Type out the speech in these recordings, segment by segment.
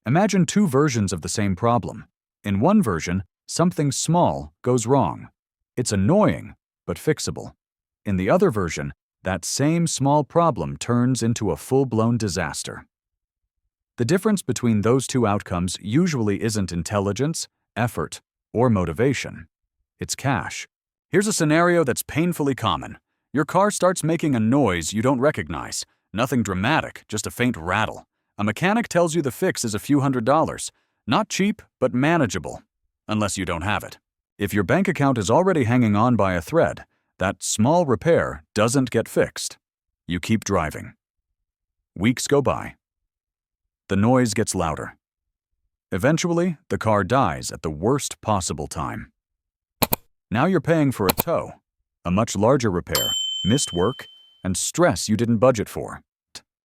Imagine two versions of the same problem. In one version, something small goes wrong. It's annoying, but fixable. In the other version, that same small problem turns into a full-blown disaster. The difference between those two outcomes usually isn't intelligence, effort, or motivation. It's cash. Here's a scenario that's painfully common. Your car starts making a noise you don't recognize. Nothing dramatic, just a faint rattle. A mechanic tells you the fix is a few $100s. Not cheap, but manageable. Unless you don't have it. If your bank account is already hanging on by a thread, that small repair doesn't get fixed. You keep driving. Weeks go by. The noise gets louder. Eventually, the car dies at the worst possible time. Now you're paying for a tow, a much larger repair, missed work, and stress you didn't budget for.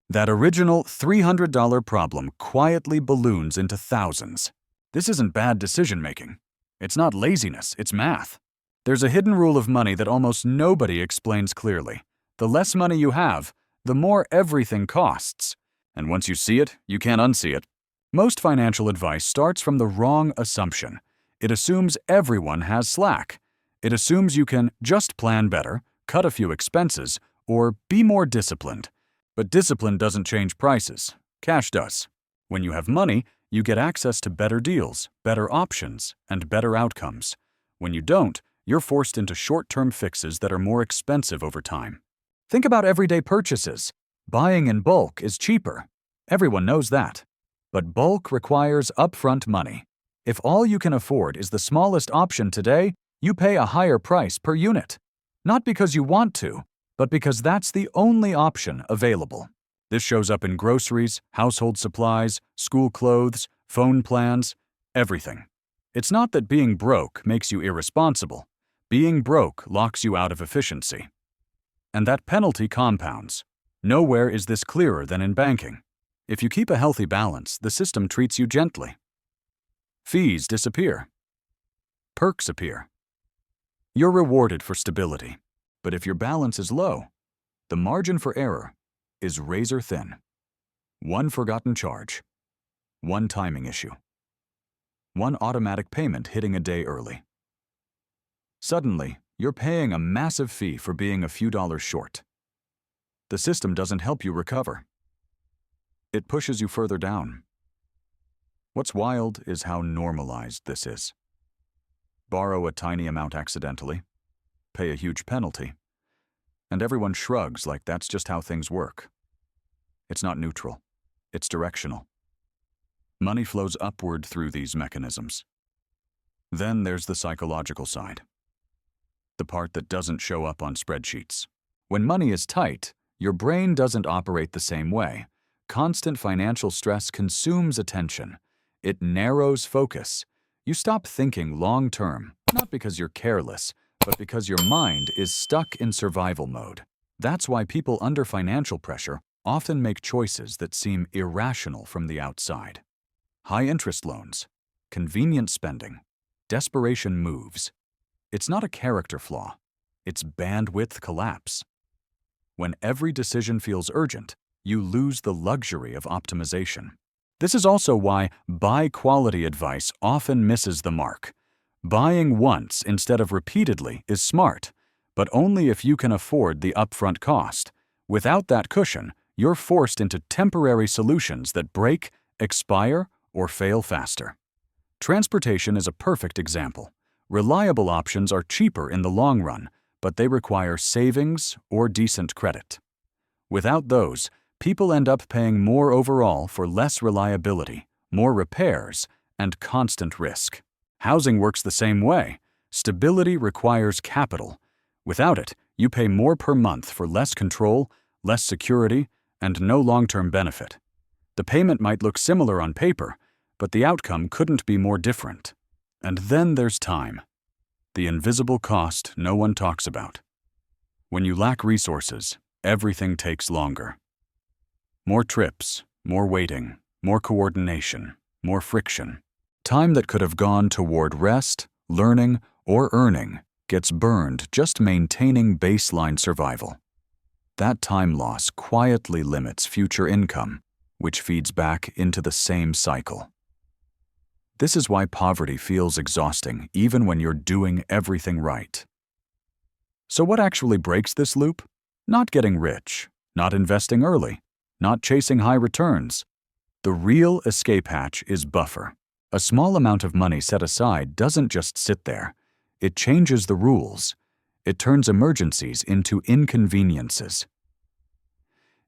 That original $300 problem quietly balloons into thousands. This isn't bad decision-making. It's not laziness, it's math. There's a hidden rule of money that almost nobody explains clearly. The less money you have, the more everything costs. And once you see it, you can't unsee it. Most financial advice starts from the wrong assumption. It assumes everyone has slack. It assumes you can just plan better, cut a few expenses, or be more disciplined. But discipline doesn't change prices. Cash does. When you have money, you get access to better deals, better options, and better outcomes. When you don't, you're forced into short-term fixes that are more expensive over time. Think about everyday purchases. Buying in bulk is cheaper. Everyone knows that. But bulk requires upfront money. If all you can afford is the smallest option today, you pay a higher price per unit. Not because you want to, but because that's the only option available. This shows up in groceries, household supplies, school clothes, phone plans, everything. It's not that being broke makes you irresponsible. Being broke locks you out of efficiency. And that penalty compounds. Nowhere is this clearer than in banking. If you keep a healthy balance, the system treats you gently. Fees disappear. Perks appear. You're rewarded for stability. But if your balance is low, the margin for error is razor thin. One forgotten charge. One timing issue. One automatic payment hitting a day early. Suddenly, you're paying a massive fee for being a few dollars short. The system doesn't help you recover. It pushes you further down. What's wild is how normalized this is. Borrow a tiny amount accidentally, pay a huge penalty, and everyone shrugs like that's just how things work. It's not neutral. It's directional. Money flows upward through these mechanisms. Then there's the psychological side. The part that doesn't show up on spreadsheets. When money is tight, your brain doesn't operate the same way. Constant financial stress consumes attention. It narrows focus. You stop thinking long-term, not because you're careless, but because your mind is stuck in survival mode. That's why people under financial pressure often make choices that seem irrational from the outside. High-interest loans, convenient spending, desperation moves. It's not a character flaw. It's bandwidth collapse. When every decision feels urgent, you lose the luxury of optimization. This is also why buy-quality advice often misses the mark. Buying once instead of repeatedly is smart, but only if you can afford the upfront cost. Without that cushion, you're forced into temporary solutions that break, expire, or fail faster. Transportation is a perfect example. Reliable options are cheaper in the long run, but they require savings or decent credit. Without those, people end up paying more overall for less reliability, more repairs, and constant risk. Housing works the same way. Stability requires capital. Without it, you pay more per month for less control, less security, and no long-term benefit. The payment might look similar on paper, but the outcome couldn't be more different. And then there's time. The invisible cost no one talks about. When you lack resources, everything takes longer. More trips, more waiting, more coordination, more friction. Time that could have gone toward rest, learning, or earning gets burned just maintaining baseline survival. That time loss quietly limits future income. which feeds back into the same cycle. This is why poverty feels exhausting even when you're doing everything right. So what actually breaks this loop? Not getting rich, not investing early, not chasing high returns. The real escape hatch is buffer. A small amount of money set aside doesn't just sit there. It changes the rules. It turns emergencies into inconveniences.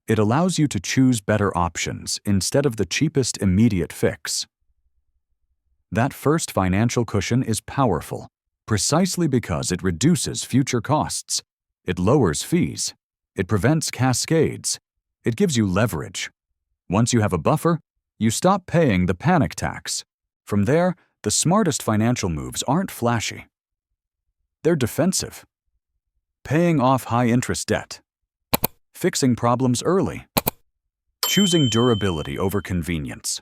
It allows you to choose better options instead of the cheapest immediate fix. That first financial cushion is powerful, precisely because it reduces future costs. It lowers fees. It prevents cascades. It gives you leverage. Once you have a buffer, you stop paying the panic tax. From there, the smartest financial moves aren't flashy. They're defensive. Paying off high-interest debt. Fixing problems early. Choosing durability over convenience.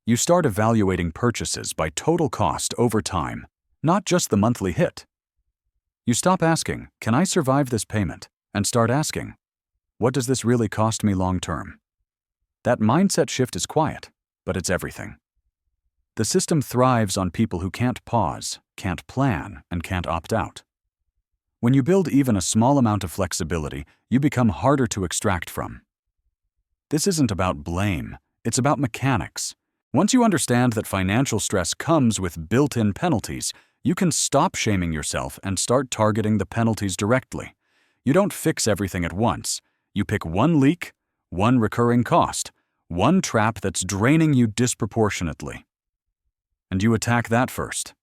You start evaluating purchases by total cost over time, not just the monthly hit. You stop asking, "Can I survive this payment?" and start asking, "What does this really cost me long-term?" That mindset shift is quiet, but it's everything. The system thrives on people who can't pause, can't plan, and can't opt out. When you build even a small amount of flexibility, you become harder to extract from. This isn't about blame, it's about mechanics. Once you understand that financial stress comes with built-in penalties, you can stop shaming yourself and start targeting the penalties directly. You don't fix everything at once. You pick one leak, one recurring cost, one trap that's draining you disproportionately. And you attack that first.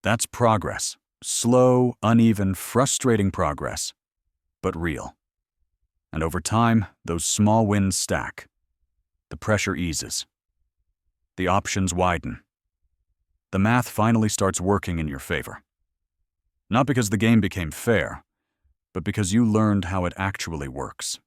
That's progress. Slow, uneven, frustrating progress, but real. And over time, those small wins stack. The pressure eases. The options widen. The math finally starts working in your favor. Not because the game became fair, but because you learned how it actually works.